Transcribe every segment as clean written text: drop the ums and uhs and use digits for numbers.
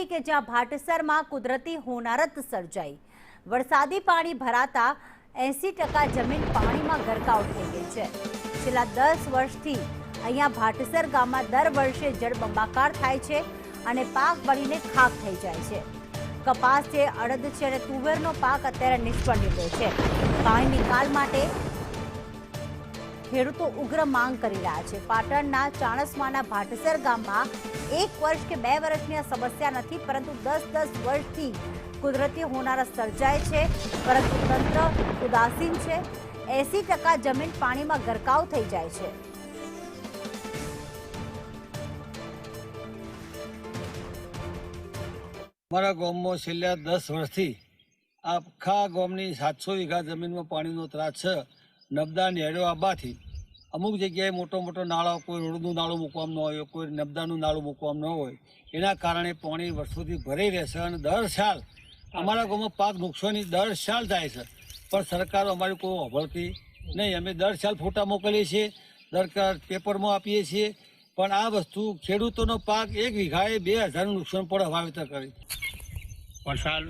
અરવલ્લી કે જ્યાં ભાટસરમાં કુદરતી હોનારત સર્જાઈ। વરસાદી પાણી ભરાતા 80% જમીન પાણીમાં ગરકાવ થઈ ગઈ છે। છેલ્લા 10 વર્ષથી અહીંયા ભાટસર ગામમાં દર વર્ષે જળબંબાકાર થાય છે અને પાક બળીને ખાક થઈ જાય છે। કપાસ છે, અડદ છે અને તુવેરનો પાક અત્યારે નિષ્ફળ નીવડ્યો છે। પાણી નિકાલ માટે ખેડૂતો ઉગ્ર માંગ કરી રહ્યા છે। પાટણના ચાણસ્માના ભાટસર ગામમાં 1 વર્ષ કે 2 વર્ષની આ સમસ્યા નથી, પરંતુ 10-10 વર્ષથી કુદરતી હોનારત સર્જાય છે, પરંતુ તંત્ર ઉદાસીન છે। 80% જમીન પાણીમાં ગરકાવ થઈ જાય છે। અમારા ગામમાં છેલ્લા 10 વર્ષથી આખા ગામની 700 વીઘા જમીનમાં પાણીનો ત્રાસ છે। નબદા નેડો આવવાથી અમુક જગ્યાએ મોટો નાળો, કોઈ રોડનું નાળું મૂકવામાં ન હોય, કોઈ નબદાનું નાળું મૂકવામાં ન હોય, એના કારણે પાણી વર્ષોથી ભરાઈ રહેશે અને દર સાલ અમારા ગામમાં પાક નુકસાની દર સાલ થાય છે, પણ સરકાર અમારી કોઈ અભળતી નહીં। અમે દર સાલ ફોટા મોકલીએ છીએ, દર પેપરમાં આપીએ છીએ, પણ આ વસ્તુ ખેડૂતોનો પાક 1 વીઘાએ 2000નું નુકસાન પડે વાવેતર કરી। વરસાદ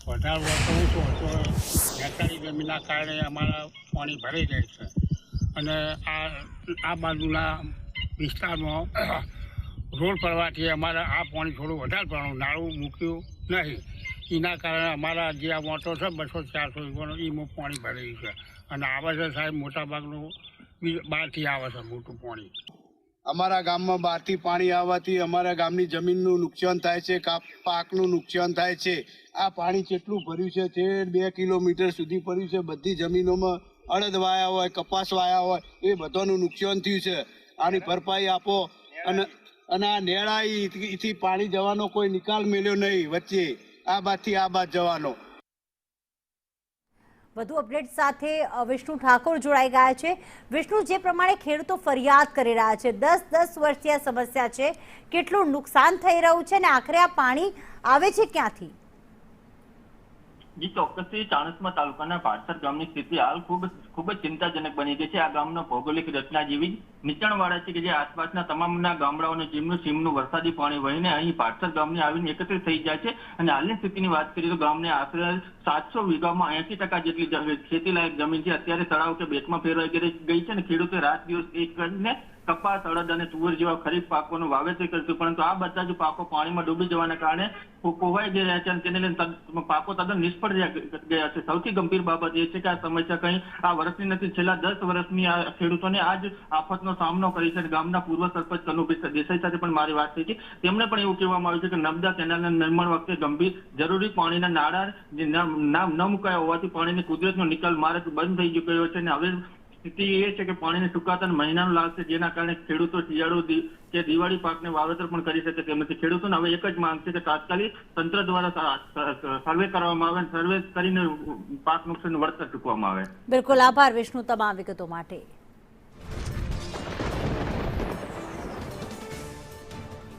વધારે વરસો તો હેક્ટરની જમીનના કારણે અમારા પાણી ભરાઈ જાય છે અને આ બાજુના વિસ્તારમાં રોડ પડવાથી અમારા આ પાણી થોડું વધારે પડવાનું નાળું મૂક્યું નહીં, એના કારણે અમારા જે આ મોટો છે 200-400 વીઘાનો એમાં પાણી ભરાયું છે અને આવે છે સાહેબ મોટાભાગનું બહારથી આવે છે મોટું પાણી। અમારા ગામમાં બહારથી પાણી આવવાથી અમારા ગામની જમીનનું નુકસાન થાય છે, પાકનું નુકસાન થાય છે। આ પાણી કેટલું ભર્યું છે તે 2 કિલોમીટર સુધી ભર્યું છે। બધી જમીનોમાં અડદ વાયા હોય, કપાસ વાયા હોય, એ બધાનું નુકસાન થયું છે। આની ભરપાઈ આપો અને આ નેળાથી પાણી જવાનો કોઈ નિકાલ મેળ્યો નહીં, વચ્ચે આ બાજથી આ બાજ જવાનો। વધુ અપડેટ સાથે વિષ્ણુ ઠાકોર જોડાઈ ગયા છે। વિષ્ણુ, જે પ્રમાણે ખેડૂતો ફરિયાદ કરી રહ્યા છે, 10-10 વર્ષથી આ સમસ્યા છે, કેટલું નુકસાન થઈ રહ્યું છે અને આખરે આ પાણી આવે છે ક્યાંથી? જી ચોક્કસથી ચાણસ્મા તાલુકાના ભાટસર ગામની સ્થિતિ હાલ ખૂબ જ ચિંતાજનક બની ગઈ છે। આ ગામનો ભૌગોલિક રચના જેવી નીચાણવાળા છે કે જે આસપાસના તમામના ગામડાઓને સીમનું વરસાદી પાણી વહીને અહીં ભાટસર ગામને આવીને એકત્રિત થઈ જાય છે અને હાલની સ્થિતિની વાત કરીએ તો ગામને આશરે 700 વીઘામાં 80% જેટલી ખેતીલાયક જમીન છે અત્યારે તળાવ કે બેટમાં ફેરવાઈ ગઈ છે અને ખેડૂતે રાત દિવસ એક કરીને કપાસ, અડદ અને તુવેર જેવા ખરીફ પાકોનું વાવેતર કર્યું, પરંતુ આ બધા જ પાકો પાણીમાં ડૂબી જવાના કારણે કોવાઈ જઈ રહ્યા છે અને તેને લઈને પાકો તદ્દન નિષ્ફળ ગયા છે। સૌથી ગંભીર બાબત એ છે કે આ સમસ્યા કંઈ આ વર્ષની નથી, છેલ્લા 10 વર્ષની આ ખેડૂતોને આ જ આફતનો સામનો કરી છે। ગામના પૂર્વ સરપંચ કનુભાઈ દેસાઈ સાથે પણ મારી વાત થઈ છે, તેમણે પણ એવું કહેવામાં આવ્યું છે કે નર્મદા કેનાલના નિર્માણ વખતે ગંભીર જરૂરી પાણીના નાળા ન મુકાયા હોવાથી પાણીની કુદરતનો નિકાલ માર્ગ બંધ થઈ ગયો છે અને હવે સ્થિતિ એ છે કે પાણીને સુકાતા મહિનાનું લાગશે, જેના કારણે ખેડૂતો શિયાળુ કે દિવાળી પાકને વાવેતર પણ કરી શકે તેમ નથી। ખેડૂતોને હવે એક જ માંગ છે કે તાત્કાલિક તંત્ર દ્વારા સર્વે કરવામાં આવે, સર્વે કરીને પાક નુકસાન વળતર ચૂકવવામાં આવે। બિલકુલ, આભાર વિષ્ણુ તમામ વિગતો માટે।